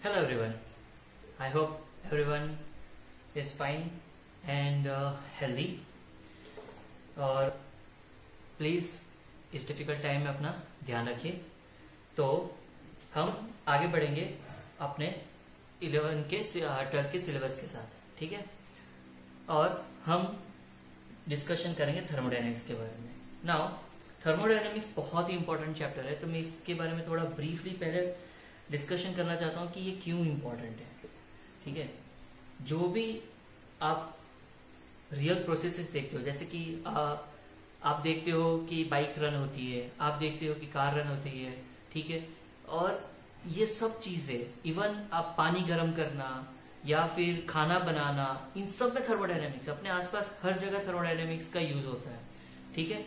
Hello everyone. I hope everyone is fine and healthy. और please इस difficult time में अपना ध्यान रखिए। तो हम आगे बढ़ेंगे अपने 12th के सिलेबस के साथ, ठीक है। और हम डिस्कशन करेंगे थर्मोडायनेमिक्स के बारे में। नाउ थर्मोडायनेमिक्स बहुत ही इंपॉर्टेंट चैप्टर है, तो मैं इसके बारे में थोड़ा ब्रीफली पहले डिस्कशन करना चाहता हूँ कि ये क्यों इंपॉर्टेंट है, ठीक है। जो भी आप रियल प्रोसेसेस देखते हो, जैसे कि आप देखते हो कि बाइक रन होती है, आप देखते हो कि कार रन होती है, ठीक है। और ये सब चीजें, इवन आप पानी गर्म करना या फिर खाना बनाना, इन सब में थर्मोडायनेमिक्स, अपने आसपास हर जगह थर्मोडायनेमिक्स का यूज होता है, ठीक है।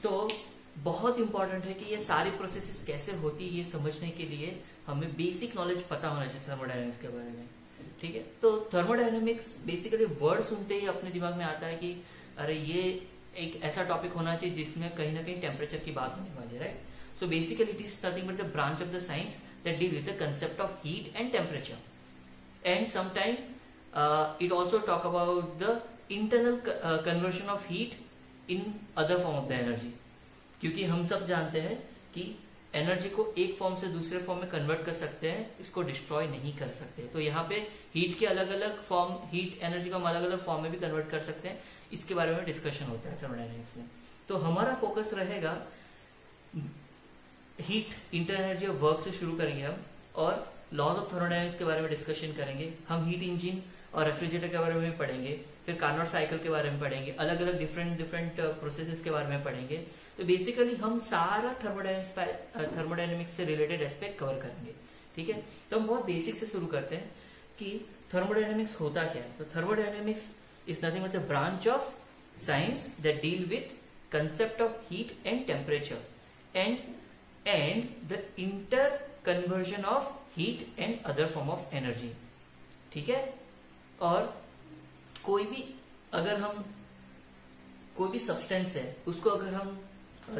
तो बहुत इंपॉर्टेंट है कि ये सारी प्रोसेसेस कैसे होती है, ये समझने के लिए हमें बेसिक नॉलेज पता होना चाहिए थर्मोडायनेमिक्स के बारे में, ठीक है। तो थर्मोडायनेमिक्स बेसिकली वर्ड सुनते ही अपने दिमाग में आता है कि अरे ये एक ऐसा टॉपिक होना चाहिए जिसमें कहीं ना कहीं टेम्परेचर की बात होने वाली है, right. So basically it is nothing but the branch of the science that deal with the concept of heat and temperature, and sometime it also talk about the internal conversion of heat in other form of the energy, क्योंकि हम सब जानते हैं कि energy को एक form से दूसरे फॉर्म में कन्वर्ट कर सकते हैं, इसको डिस्ट्रॉय नहीं कर सकते। तो यहाँ पे हीट के अलग अलग फॉर्म, हीट एनर्जी को हम अलग अलग फॉर्म में भी कन्वर्ट कर सकते हैं, इसके बारे में डिस्कशन होता है थर्मोडायनेमिक्स में। तो हमारा फोकस रहेगा heat inter energy of work से शुरू करेंगे हम, और लॉज ऑफ थर्मोडायनेमिक्स के बारे में डिस्कशन करेंगे। हम हीट इंजन और रेफ्रिजरेटर के बारे में भी पढ़ेंगे, फिर कार्नोट साइकिल के बारे में पढ़ेंगे, अलग अलग डिफरेंट प्रोसेसेस के बारे में पढ़ेंगे। तो बेसिकली हम सारा थर्मोडायनेमिक्स से रिलेटेड एस्पेक्ट कवर करेंगे, ठीक है। तो हम बहुत बेसिक से शुरू करते हैं कि थर्मोडायनेमिक्स होता क्या है। तो thermodynamics is nothing but the branch of science that deal with concept of heat and temperature and the inter conversion of heat and other form of energy, ठीक है। और कोई भी सब्सटेंस है, उसको अगर हम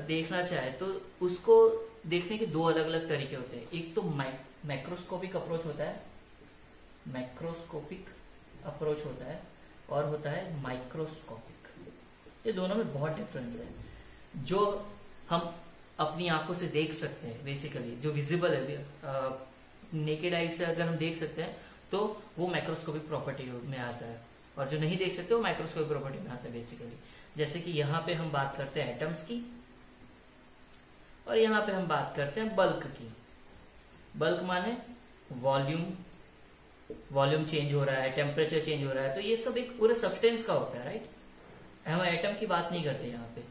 देखना चाहे तो उसको देखने के दो अलग अलग तरीके होते हैं। एक तो मैक्रोस्कोपिक अप्रोच होता है, मैक्रोस्कोपिक अप्रोच होता है, और होता है माइक्रोस्कोपिक। ये दोनों में बहुत डिफरेंस है। जो हम अपनी आंखों से देख सकते हैं, बेसिकली जो विजिबल है, नेकेड आई से अगर हम देख सकते हैं तो वो माइक्रोस्कोपिक प्रॉपर्टी में आता है, और जो नहीं देख सकते वो माइक्रोस्कोपिक प्रॉपर्टी में आता है बेसिकली। जैसे कि यहाँ पे हम बात करते हैं एटम्स की, और यहाँ पे हम बात करते हैं बल्क की। बल्क माने वॉल्यूम चेंज हो रहा है, टेम्परेचर चेंज हो रहा है, तो ये सब एक पूरे सब्सटेंस का होता है, राइट। हम एटम की बात नहीं करते यहाँ पे।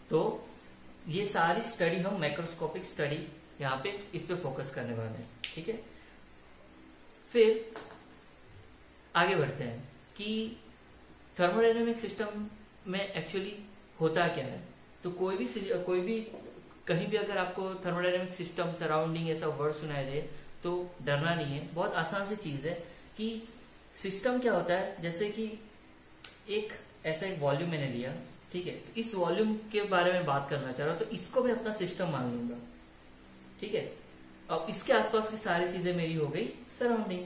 तो ये सारी स्टडी हम माइक्रोस्कोपिक स्टडी यहाँ पे इस पे फोकस करने वाले हैं, ठीक है। फिर आगे बढ़ते हैं कि थर्मोडायनेमिक सिस्टम में एक्चुअली होता क्या है। तो कोई भी कहीं भी अगर आपको थर्मोडायनेमिक सिस्टम सराउंडिंग ऐसा वर्ड सुनाई दे तो डरना नहीं है, बहुत आसान सी चीज है कि सिस्टम क्या होता है। जैसे कि एक वॉल्यूम मैंने लिया, ठीक है। इस वॉल्यूम के बारे में बात करना चाह रहा हूं, तो इसको मैं अपना सिस्टम मान लूंगा, ठीक है। और इसके आसपास की सारी चीजें मेरी हो गई सराउंडिंग,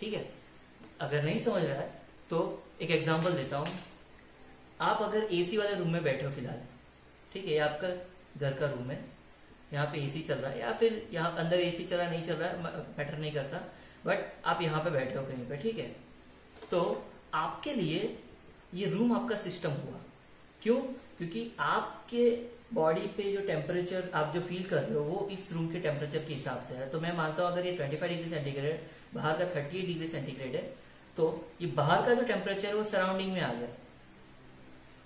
ठीक है। अगर नहीं समझ रहा है तो एक एग्जांपल देता हूं। आप अगर एसी वाले रूम में बैठे हो फिलहाल, ठीक है, ये आपका घर का रूम है, यहाँ पे एसी चल रहा है, या फिर यहाँ अंदर एसी चल रहा नहीं चल रहा है मैटर नहीं करता, बट आप यहाँ पे बैठे हो कहीं पे, ठीक है। तो आपके लिए ये रूम आपका सिस्टम हुआ। क्यों? क्योंकि आपके बॉडी पे जो टेम्परेचर आप जो फील कर रहे हो वो इस रूम के टेम्परेचर के हिसाब से है। तो मैं मानता हूं अगर ये 25 डिग्री सेंटीग्रेड, बाहर का 38 डिग्री सेंटीग्रेड है, तो ये बाहर का जो टेम्परेचर है वो सराउंडिंग में आ गया।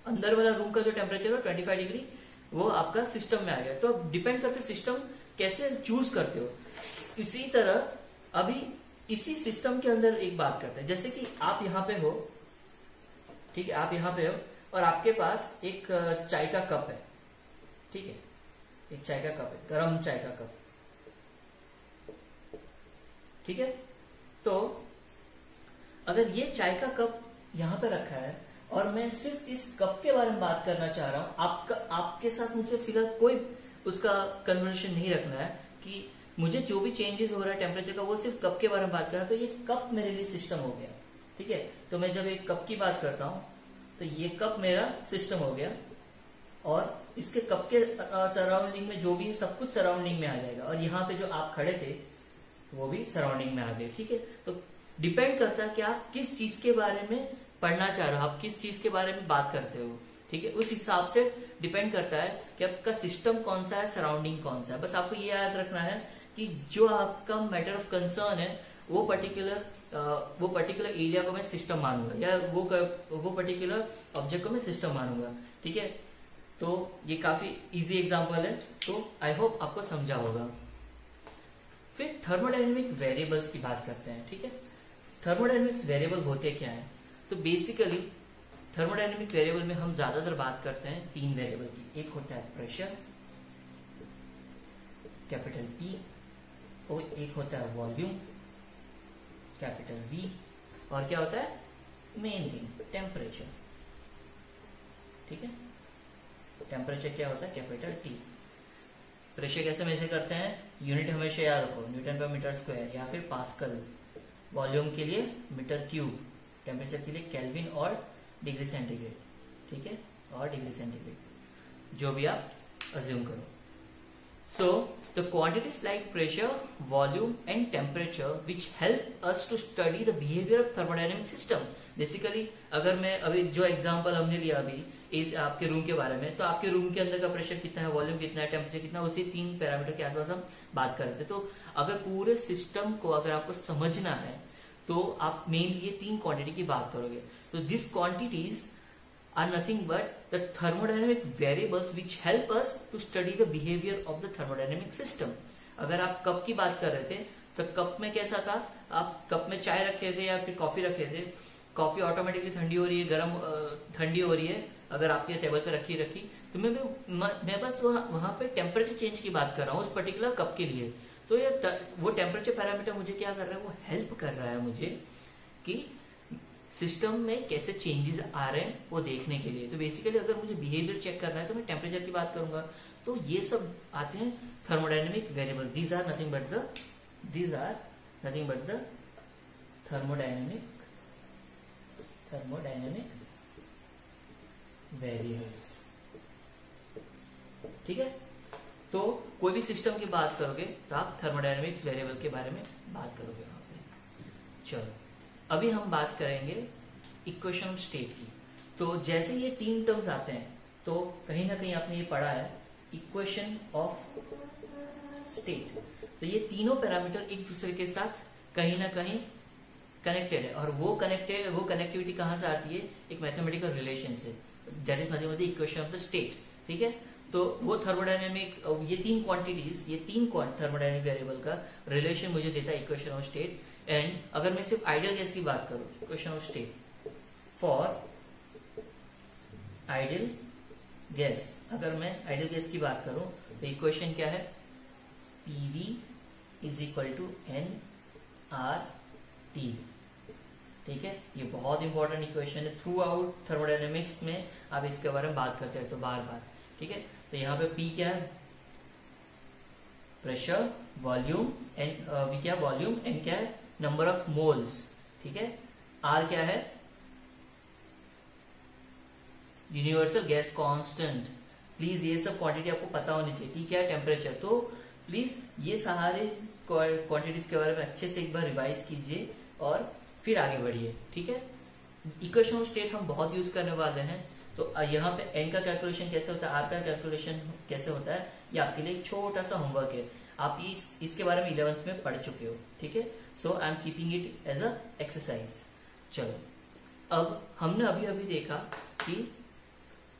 अंदर वाला रूम का जो टेम्परेचर है 25 डिग्री, वो आपका सिस्टम में आ गया। तो अब डिपेंड करते सिस्टम कैसे चूज करते हो। इसी तरह अभी इसी सिस्टम के अंदर एक बात करते हैं। जैसे कि आप यहाँ पे हो, ठीक है, आप यहाँ पे हो और आपके पास एक चाय का कप है, ठीक है, एक चाय का कप है, गरम चाय का कप, ठीक है। तो अगर ये चाय का कप यहाँ पे रखा है और मैं सिर्फ इस कप के बारे में बात करना चाह रहा हूं, आपके साथ मुझे फिलहाल कोई उसका कन्वर्सेशन नहीं रखना है कि मुझे जो भी चेंजेस हो रहा है टेम्परेचर का वो सिर्फ कप के बारे में बात कर रहा है, तो ये कप मेरे लिए सिस्टम हो गया। ठीक है, तो मैं जब एक कप की बात करता हूं तो ये कप मेरा सिस्टम हो गया, और इसके कप के सराउंडिंग में जो भी है सब कुछ सराउंडिंग में आ जाएगा, और यहाँ पे जो आप खड़े थे वो भी सराउंडिंग में आ गए। ठीक है, तो डिपेंड करता है कि आप किस चीज के बारे में पढ़ना चाह रहे हो, आप किस चीज के बारे में बात करते हो। ठीक है, उस हिसाब से डिपेंड करता है कि आपका सिस्टम कौन सा है, सराउंडिंग कौन सा है। बस आपको ये याद रखना है कि जो आपका मैटर ऑफ कंसर्न है वो पर्टिकुलर एरिया को मैं सिस्टम मानूंगा, या वो पर्टिकुलर ऑब्जेक्ट को मैं सिस्टम मानूंगा। ठीक है, तो ये काफी इजी एग्जांपल है, तो आई होप आपको समझा होगा। फिर थर्मोडायनेमिक वेरिएबल्स की बात करते हैं। ठीक है, थर्मोडायनेमिक्स वेरिएबल होते क्या है? तो बेसिकली थर्मोडायनेमिक वेरिएबल में हम ज्यादातर बात करते हैं 3 वेरिएबल की। एक होता है प्रेशर, कैपिटल P, और एक होता है वॉल्यूम, कैपिटल V, और क्या होता है मेन थिंग टेम्परेचर। ठीक है, टेम्परेचर क्या होता है कैपिटल T। प्रेशर कैसे मेजर करते हैं? यूनिट हमेशा याद रखो, न्यूटन पर मीटर स्क्वायर या फिर पास्कल। वॉल्यूम के लिए मीटर क्यूब, टेम्परेचर के लिए केल्विन और डिग्री सेंटीग्रेड। ठीक है, और डिग्री सेंटीग्रेड जो भी आप अज्यूम करो। So the quantities like pressure, volume and temperature which help us to study the behaviour of thermodynamic system. Basically अगर मैं अभी जो एग्जांपल हमने लिया अभी इस आपके रूम के बारे में, तो आपके रूम के अंदर का प्रेशर कितना है, वॉल्यूम कितना है, टेम्परेचर कितना, उसी 3 पैरामीटर के आसपास हम बात कर रहे थे। तो अगर पूरे सिस्टम को अगर आपको समझना है तो आप मेनली ये 3 क्वांटिटी की बात करोगे। तो this quantities are nothing but the thermodynamic variables which help us to study the behaviour of the thermodynamic system. अगर आप कप की बात कर रहे थे तो कप में कैसा था, आप कप में चाय रखे थे या फिर कॉफी रखे थे, कॉफी ऑटोमेटिकली ठंडी हो रही है, गर्म ठंडी हो रही है अगर आपके टेबल पे रखी तो मैं बस वहां पे टेम्परेचर चेंज की बात कर रहा हूँ उस पर्टिकुलर कप के लिए। तो ये वो टेम्परेचर पैरामीटर मुझे क्या कर रहा है, वो हेल्प कर रहा है मुझे कि सिस्टम में कैसे चेंजेस आ रहे हैं वो देखने के लिए। तो बेसिकली अगर मुझे बिहेवियर चेक करना है तो मैं टेम्परेचर की बात करूंगा। तो ये सब आते हैं thermodynamic variable. These are nothing but the thermodynamic variables. ठीक है, तो कोई भी सिस्टम की बात करोगे तो आप थर्मोडायनेमिक्स वेरिएबल के बारे में बात करोगे वहां पे। चलो अभी हम बात करेंगे इक्वेशन ऑफ स्टेट की। तो जैसे ये 3 टर्म्स आते हैं तो कहीं ना कहीं आपने ये पढ़ा है इक्वेशन ऑफ स्टेट। तो ये तीनों पैरामीटर एक दूसरे के साथ कहीं ना कहीं कनेक्टेड है, और वो कनेक्टिविटी कहां से आती है, एक मैथमेटिकल रिलेशन से, that is nothing but the equation of the state. ठीक है, तो वो थर्मोडायनेमिक ये 3 क्वांटिटीज, ये 3 थर्मोडायनेमिक वेरिएबल का रिलेशन मुझे देता है इक्वेशन ऑफ स्टेट। एंड अगर मैं सिर्फ आइडियल गैस की बात करूं, equation of state for ideal gas, अगर मैं आइडियल गैस की बात करूं तो इक्वेशन क्या है, PV is equal to nRT। ठीक है, ये बहुत इंपॉर्टेंट इक्वेशन है, थ्रू आउट थर्मोडायनेमिक्स में आप इसके बारे में बात करते हैं तो बार बार। ठीक है, तो यहाँ पे P क्या है, pressure, volume and volume and क्या है, नंबर ऑफ मोल्स। ठीक है, R क्या है, यूनिवर्सल गैस कांस्टेंट। प्लीज ये सब क्वांटिटी आपको पता होनी चाहिए। T क्या है, टेम्परेचर। तो प्लीज ये सारे क्वांटिटीज के बारे में अच्छे से एक बार रिवाइज कीजिए और फिर आगे बढ़िए। ठीक है, इक्वेशन ऑफ स्टेट हम बहुत यूज करने वाले हैं। तो यहाँ पे n का कैलकुलेशन कैसे होता है, r का कैलकुलेशन कैसे होता है, ये आपके लिए एक छोटा सा होमवर्क है। आप इसके बारे में 11th में पढ़ चुके हो। ठीक है, so I am keeping it as a exercise. चलो अब हमने अभी देखा कि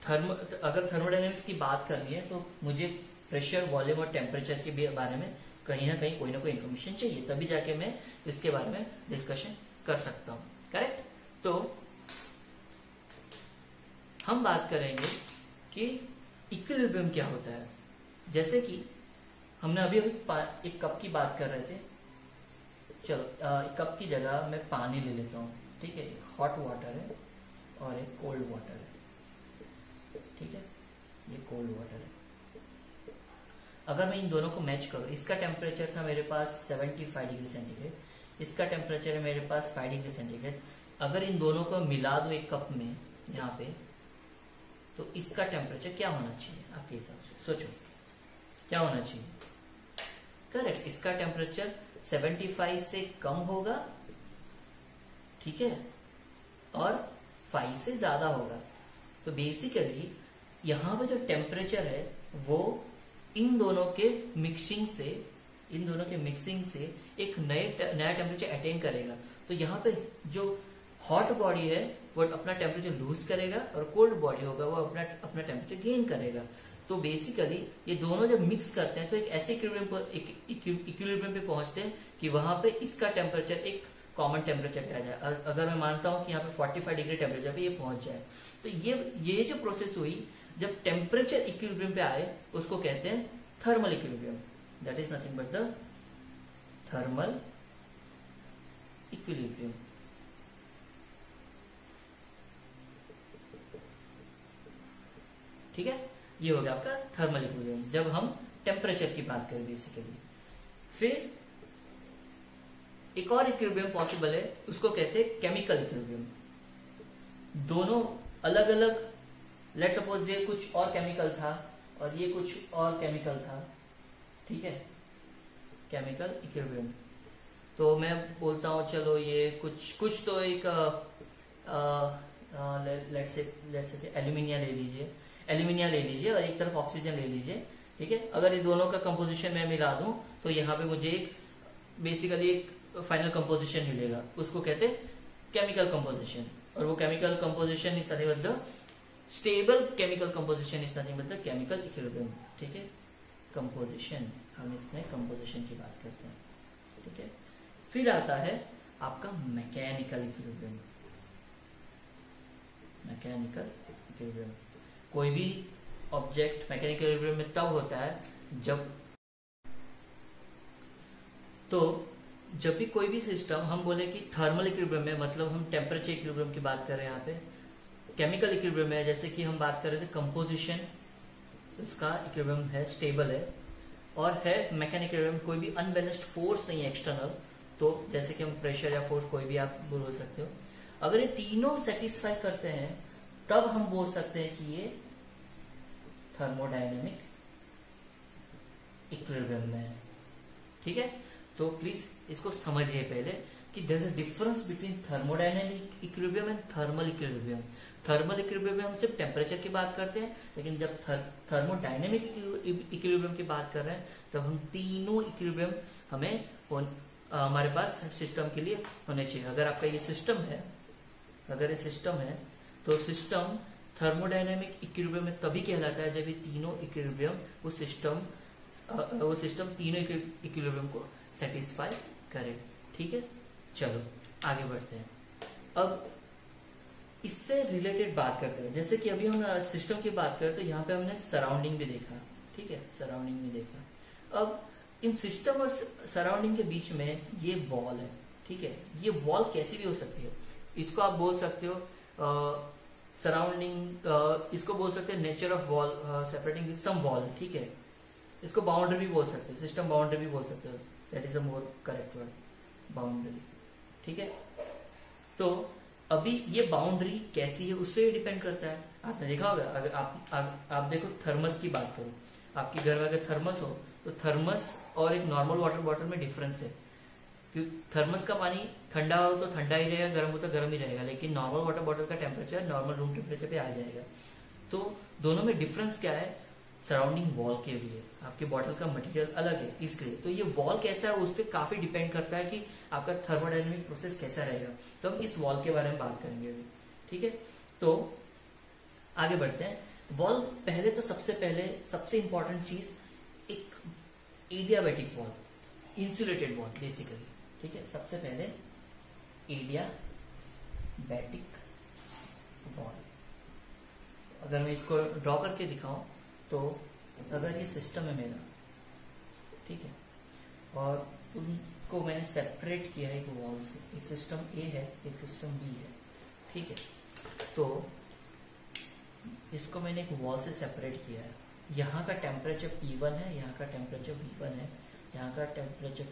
अगर थर्मोडायनेमिक्स की बात करनी है तो मुझे प्रेशर, वॉल्यूम और टेम्परेचर के बारे में कहीं ना कहीं कोई ना कोई इन्फॉर्मेशन चाहिए, तभी जाके मैं इसके बारे में डिस्कशन कर सकता हूं। करेक्ट, तो हम बात करेंगे कि इक्विलिब्रियम क्या होता है। जैसे कि हमने अभी एक कप की बात कर रहे थे। चलो कप की जगह मैं पानी ले लेता हूँ। ठीक है, एक हॉट वाटर है और एक कोल्ड वाटर है। ठीक है, ये कोल्ड वाटर है। अगर मैं इन दोनों को मैच करूं, इसका टेम्परेचर था मेरे पास 75 डिग्री सेंटीग्रेड, इसका टेम्परेचर है मेरे पास 5 डिग्री सेंटीग्रेड। अगर इन दोनों को मिला दो एक कप में यहाँ पे, तो इसका टेम्परेचर क्या होना चाहिए आपके हिसाब से? सोचो क्या होना चाहिए। करेक्ट, इसका टेम्परेचर 75 से कम होगा, ठीक है, और 5 से ज्यादा होगा। तो बेसिकली यहाँ पे जो टेम्परेचर है वो इन दोनों के मिक्सिंग से एक नया टेम्परेचर अटेन करेगा। तो यहाँ पे जो हॉट बॉडी है वो अपना टेम्परेचर लूज करेगा और कोल्ड बॉडी होगा वो अपना टेम्परेचर गेन करेगा। तो बेसिकली ये दोनों जब मिक्स करते हैं तो एक ऐसे इक्विलिब्रियम पे पहुंचते हैं कि वहां पे इसका टेम्परेचर एक कॉमन टेम्परेचर पे आ जाए। अगर मैं मानता हूं कि यहाँ पे 45 डिग्री टेम्परेचर पे ये पहुंच जाए, तो ये जो प्रोसेस हुई जब टेम्परेचर इक्विलिब्रियम पे आए उसको कहते हैं thermal equilibrium. That is nothing but the thermal equilibrium. ठीक है, ये हो गया आपका थर्मल इक्विलिब्रियम जब हम टेम्परेचर की बात करें बेसिकली। फिर एक और इक्विलिब्रियम पॉसिबल है, उसको कहते हैं केमिकल इक्विलिब्रियम। दोनों अलग अलग, लेट सपोज ये कुछ और केमिकल था और ये कुछ और केमिकल था, ठीक है, केमिकल इक्विलिब्रियम। तो मैं बोलता हूं चलो ये कुछ तो एक लेट्स से एल्यूमिनिया ले लीजिए और एक तरफ ऑक्सीजन ले लीजिए, ठीक है। अगर ये दोनों का कंपोजिशन मैं मिला दूं तो यहाँ पे मुझे एक बेसिकली एक फाइनल कंपोजिशन मिलेगा, उसको कहते हैं केमिकल कंपोजिशन। और वो chemical composition is nothing but the stable chemical composition is nothing but the chemical equilibrium, ठीक है। कंपोजिशन, हम इसमें कंपोजिशन की बात करते हैं, ठीक है। फिर आता है आपका मैकेनिकल इक्विलिब्रियम। मैकेनिकल इक्विलिब्रियम, कोई भी ऑब्जेक्ट मैकेनिकल इक्विलिब्रियम में तब होता है जब भी कोई भी सिस्टम, हम बोले कि थर्मल इक्विलिब्रियम में मतलब हम टेम्परेचर इक्विलिब्रियम की बात कर रहे हैं यहाँ पे। केमिकल इक्विलिब्रियम में जैसे कि हम बात कर रहे थे कंपोजिशन, इसका इक्विलिब्रियम है स्टेबल है। और है मैकेनिकल इक्विलिब्रियम, कोई भी अनबैलेंस्ड फोर्स नहीं है एक्सटर्नल, तो जैसे कि हम प्रेशर या फोर्स कोई भी आप बोल सकते हो। अगर ये तीनों सेटिस्फाई करते हैं तब हम बोल सकते हैं कि ये थर्मोडायनेमिक इक्विलिब्रियम में है, ठीक है। तो प्लीज इसको समझिए पहले कि there is a difference between thermodynamic equilibrium and thermal equilibrium. Thermal equilibrium में हम सिर्फ टेम्परेचर की बात करते हैं, लेकिन जब थर्मोडायनेमिक इक्विलिब्रियम की बात कर रहे हैं तब हम तीनों इक्विलिब्रियम हमारे पास सिस्टम के लिए होने चाहिए। अगर आपका ये सिस्टम है, तो सिस्टम थर्मोडायनेमिक इक्विलिब्रियम में तभी कहलाता है जब ये तीनों इक्विलिब्रियम वो सिस्टम तीनों इक्विलिब्रियम को सेटिस्फाई करे, ठीक है। चलो आगे बढ़ते हैं। अब इससे रिलेटेड बात करते हैं, जैसे कि अभी हम सिस्टम की बात करें तो यहाँ पे हमने सराउंडिंग भी देखा, ठीक है, सराउंडिंग भी देखा। अब इन सिस्टम और सराउंडिंग के बीच में ये वॉल है, ठीक है। ये वॉल कैसी भी हो सकती है, इसको आप बोल सकते हो सराउंडिंग, इसको बोल सकते हैं nature of wall separating with some wall, ठीक है। इसको बाउंड्री भी बोल सकते हो, सिस्टम बाउंड्री भी बोल सकते हो, that is a more correct word, boundary, ठीक है। तो अभी ये बाउंड्री कैसी है उस पर डिपेंड करता है। आपने देखा होगा, अगर आप देखो थर्मस की बात करो, आपके घर में अगर थर्मस हो तो थर्मस और एक नॉर्मल वाटर बॉटल में डिफरेंस है। क्योंकि थर्मस का पानी ठंडा हो तो ठंडा ही रहेगा, गर्म हो तो गर्म ही रहेगा, लेकिन नॉर्मल वाटर बॉटल का टेम्परेचर नॉर्मल रूम टेम्परेचर पे आ जाएगा। तो दोनों में डिफरेंस क्या है, सराउंडिंग वॉल के लिए आपके बॉटल का मटेरियल अलग है, इसलिए तो ये वॉल कैसा है उस पर काफी डिपेंड करता है कि आपका थर्मोडायनेमिक प्रोसेस कैसा रहेगा। तो हम इस वॉल के बारे में बात करेंगे अभी, ठीक है। तो आगे बढ़ते हैं। वॉल पहले तो सबसे इंपॉर्टेंट चीज एक adiabatic wall, insulated wall basically, ठीक है। सबसे पहले एडियाबैटिक वॉल, अगर मैं इसको ड्रॉ करके दिखाऊं तो अगर ये सिस्टम है मेरा, ठीक है, और उनको मैंने सेपरेट किया है एक वॉल से, एक सिस्टम ए है एक सिस्टम बी है, ठीक है। तो इसको मैंने एक वॉल से सेपरेट किया है, यहाँ का टेम्परेचर P1 है, यहाँ का टेम्परेचर V1 है, यहाँ का टेम्परेचर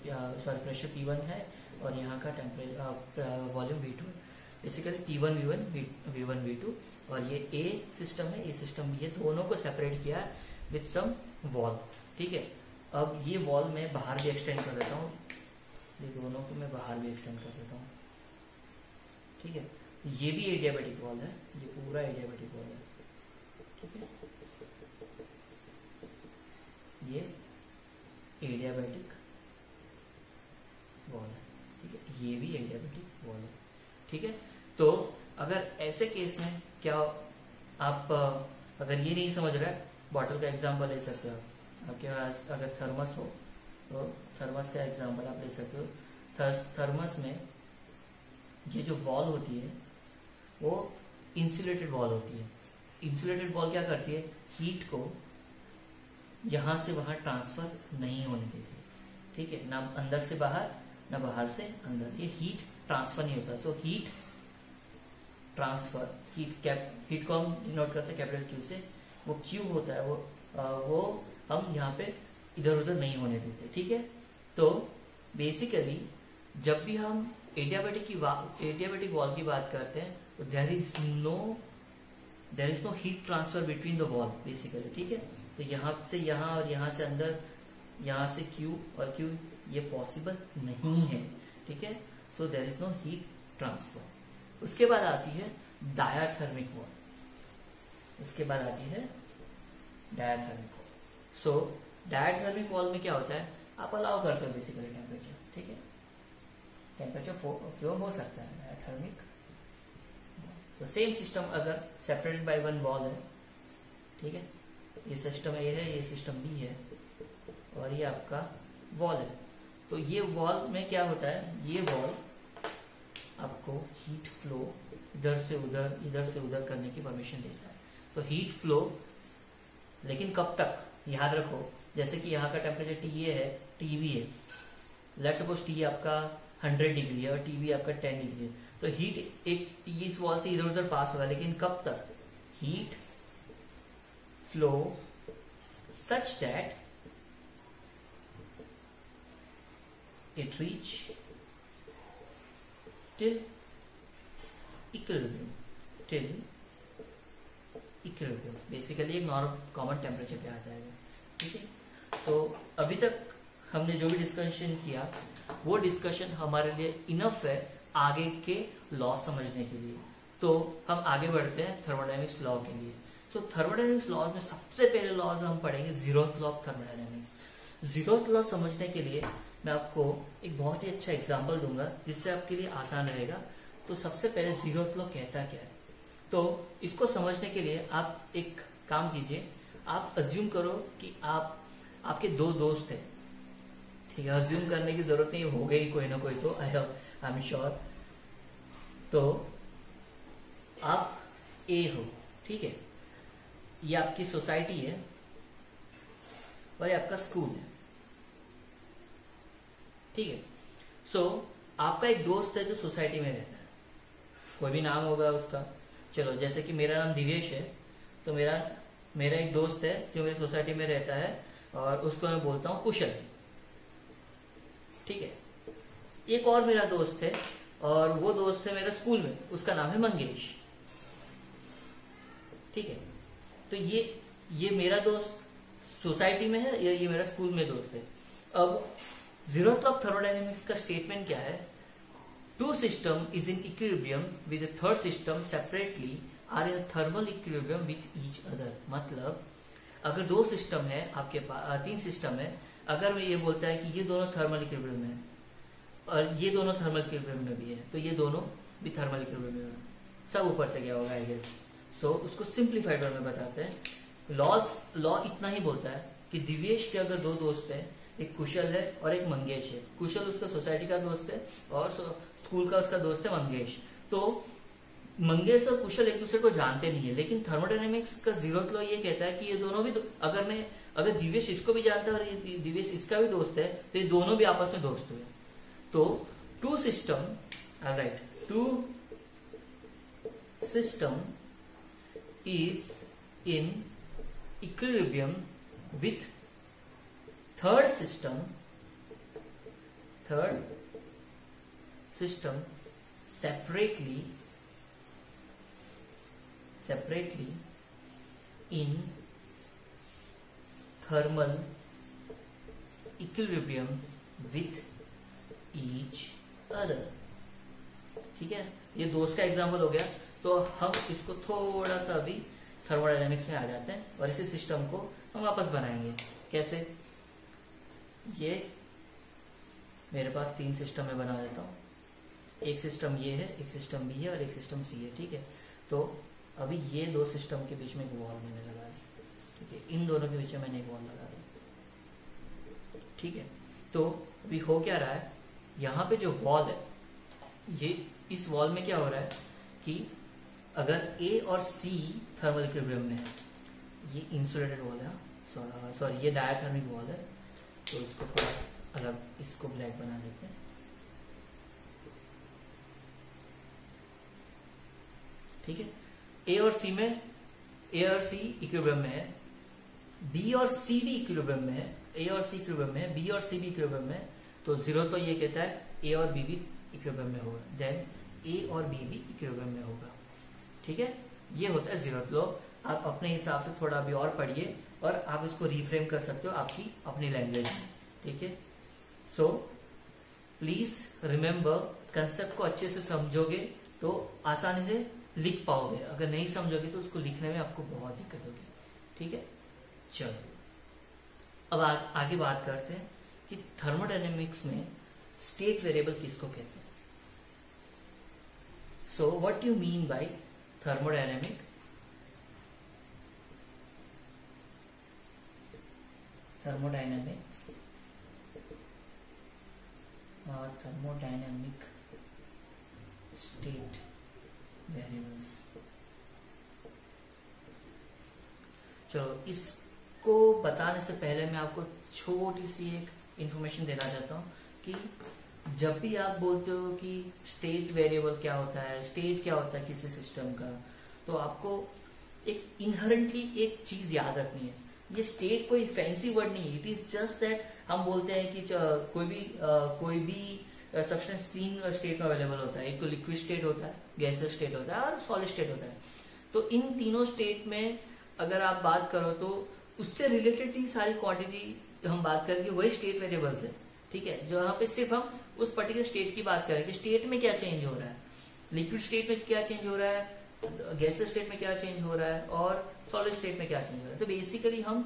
प्रेशर P1 है और यहाँ का टेम्परेचर वॉल्यूम V2 है। Basically P1 V1 V1 V2 और ये A सिस्टम है, ये सिस्टम B है, दोनों को सेपरेट किया है विथ सम वॉल। ठीक है, अब ये वॉल मैं बाहर भी एक्सटेंड कर देता हूँ, ये दोनों को मैं बाहर भी एक्सटेंड कर देता हूँ। ठीक है, ये भी एडियाबैटिक वॉल है, ये पूरा एडियाबैटिक वॉल है। ठीक है, ये एडियाबैटिक वॉल है। ठीक है, ये भी एडियाबैटिक वॉल है। ठीक है, तो अगर ऐसे केस में क्या आप अगर ये नहीं समझ रहे, बॉटल का एग्जांपल ले सकते हो आप। आपके पास अगर थर्मस हो तो थर्मस का एग्जांपल आप ले सकते हो। थर्मस में ये जो वॉल होती है वो इंसुलेटेड वॉल होती है। इंसुलेटेड वॉल क्या करती है, हीट को यहां से वहां ट्रांसफर नहीं होने देती। ठीक है, ना अंदर से बाहर ना बाहर से अंदर, ये हीट ट्रांसफर नहीं होता। सो हीट ट्रांसफर, हीट को हम डिनोट करते हैं कैपिटल क्यू से, वो क्यू होता है, वो हम यहाँ पे इधर उधर नहीं होने देते। ठीक है, तो बेसिकली जब भी हम एडियाबैटिक वॉल की बात करते हैं तो there is no heat transfer between the wall basically. ठीक है, तो यहाँ से यहाँ और यहाँ से अंदर, यहाँ से क्यू और क्यू, ये पॉसिबल नहीं है। ठीक है, so there is no heat transfer. उसके बाद आती है डायाथर्मिक वॉल। उसके बाद आती है डायाथर्मिक वॉल। सो डायाथर्मिक वॉल में क्या होता है, आप अलाउ करते हो बेसिकली टेम्परेचर। ठीक है, टेम्परेचर फ्लो हो सकता है डायाथर्मिक। तो सेम सिस्टम अगर सेपरेटेड बाय वन वॉल है, ठीक है, ये सिस्टम ए है, ये सिस्टम बी है और ये आपका वॉल है। तो ये वॉल में क्या होता है, ये वॉल आपको हीट फ्लो इधर से उधर करने की परमिशन देता है। तो हीट फ्लो, लेकिन कब तक, याद रखो, जैसे कि यहाँ का टेम्परेचर TA है, TB है, लेट्स सपोज T आपका 100 डिग्री है और TB आपका 10 डिग्री है, तो हीट एक इस वॉल से इधर उधर पास होगा, लेकिन कब तक, heat flow such that it reach till equilibrium, basically एक नॉर्मल कॉमन टेम्परेचर पे आ जाएगा। ठीक है, तो अभी तक हमने जो भी डिस्कशन किया वो डिस्कशन हमारे लिए इनफ है आगे के लॉ समझने के लिए। तो हम आगे बढ़ते हैं थर्मोडायनेमिक्स लॉ के लिए। तो थर्मोडायनेमिक्स लॉज में सबसे पहले लॉज हम पढ़ेंगे zeroth law of thermodynamics. Zeroth law समझने के लिए मैं आपको एक बहुत ही अच्छा एग्जांपल दूंगा जिससे आपके लिए आसान रहेगा। तो सबसे पहले जीरोथ लॉ कहता क्या है, तो इसको समझने के लिए आप एक काम कीजिए, आप अज्यूम करो कि आपके दो दोस्त हैं। ठीक है, अज्यूम करने की जरूरत नहीं, हो गई कोई ना कोई तो, आई एम श्योर। तो आप ए हो, ठीक है, ये आपकी सोसाइटी है और ये आपका स्कूल है। ठीक है, सो आपका एक दोस्त है जो सोसाइटी में रहता है, कोई भी नाम होगा उसका। चलो, जैसे कि मेरा नाम दिवेश है, तो मेरा एक दोस्त है जो मेरी सोसाइटी में रहता है और उसको मैं बोलता हूँ कुशल। ठीक है, एक और मेरा दोस्त है और वो दोस्त है मेरा स्कूल में, उसका नाम है मंगेश। ठीक है, तो ये मेरा दोस्त सोसाइटी में है, ये मेरा स्कूल में दोस्त है। अब जीरोथ लॉ ऑफ थर्मोडायनेमिक्स का स्टेटमेंट क्या है, two system is in equilibrium with the third system separately are in thermal equilibrium with each other. मतलब अगर दो सिस्टम है आपके पास, तीन सिस्टम है, अगर मैं ये बोलता है कि ये दोनों थर्मल इक्विलिब्रियम में है और ये दोनों थर्मल इक्विलिब्रियम में भी है, तो ये दोनों भी थर्मल इक्विलिब्रियम में है। सब ऊपर से क्या होगा, आई गेस। सो उसको सिंप्लीफाइड में बताते हैं। लॉ इतना ही बोलता है कि दिवेश के अगर दो दोस्त है, एक कुशल है और एक मंगेश है। कुशल उसका सोसाइटी का दोस्त है और स्कूल का उसका दोस्त है मंगेश। तो मंगेश और कुशल एक दूसरे को जानते नहीं है, लेकिन थर्मोडायनेमिक्स का जीरोथ लॉ ये कहता है कि ये दोनों भी अगर दिवेश इसको भी जानता है और ये दिवेश इसका भी दोस्त है, तो ये दोनों भी आपस में दोस्त हुए। तो two system is in equilibrium with third system separately in thermal equilibrium with each other। ठीक है, ये दोस्त का एग्जाम्पल हो गया। तो हम इसको थोड़ा सा अभी थर्मोडायनेमिक्स में आ जाते हैं और इसी सिस्टम को हम वापस बनाएंगे। कैसे? ये मेरे पास 3 सिस्टम में बना देता हूँ। एक सिस्टम ये है, एक सिस्टम बी है और एक सिस्टम सी है। ठीक है, तो अभी ये 2 सिस्टम के बीच में एक वॉल मैंने लगा दी। ठीक है, इन दोनों के बीच में मैंने एक वॉल लगा दी। ठीक है, तो अभी हो क्या रहा है, यहाँ पे जो वॉल है, ये इस वॉल में क्या हो रहा है कि अगर ए और सी थर्मल इक्विलिब्रियम में है, ये इंसुलेटेड वॉल है, सॉरी ये डायाथर्मिक वॉल है, तो इसको थोड़ा अलग, इसको ब्लैक बना देते हैं। ठीक है, ए और सी इक्विलिब्रियम में है, बी और सी भी इक्विलिब्रियम में है, ए और सी इक्विलिब्रियम में है, बी और सी भी इक्विलिब्रियम में है। तो जीरो तो ये कहता है ए और बी भी इक्विलिब्रियम में होगा, देन ए और बी भी इक्विलिब्रियम में होगा। ठीक है, ये होता है जीरो। तो आप अपने हिसाब से थोड़ा अभी और पढ़िए और आप इसको रिफ्रेम कर सकते हो आपकी अपनी लैंग्वेज में। ठीक है, सो प्लीज रिमेम्बर, कंसेप्ट को अच्छे से समझोगे तो आसानी से लिख पाओगे, अगर नहीं समझोगे तो उसको लिखने में आपको बहुत दिक्कत होगी। ठीक है, चलो अब आगे बात करते हैं कि थर्मोडायनेमिक्स में स्टेट वेरिएबल किसको कहते हैं। So what you mean by thermodynamics state variables. चलो, इसको बताने से पहले मैं आपको छोटी सी एक इंफॉर्मेशन देना चाहता हूं कि जब भी आप बोलते हो कि स्टेट वेरिएबल क्या होता है, स्टेट क्या होता है किसी सिस्टम का, तो आपको एक इनहेरेंटली एक चीज याद रखनी है। ये स्टेट कोई फैंसी वर्ड नहीं है, इट इज जस्ट दैट हम बोलते हैं कि कोई भी सब्सटेंस 3 स्टेट में अवेलेबल होता है। एक तो लिक्विड स्टेट होता है, गैसियस स्टेट होता है और सॉलिड स्टेट होता है। तो इन तीनों स्टेट में अगर आप बात करो तो उससे रिलेटेड ही सारी क्वांटिटी हम बात करेंगे, वही स्टेट वेरिएबल्स है। ठीक है, जो यहाँ पे सिर्फ हम उस पर्टिकुलर स्टेट की बात करेंगे, स्टेट में क्या चेंज हो रहा है, लिक्विड स्टेट में क्या चेंज हो रहा है, गैसियस स्टेट में क्या चेंज हो रहा है और सॉलिड स्टेट में क्या चेंज हो रहा है। तो बेसिकली हम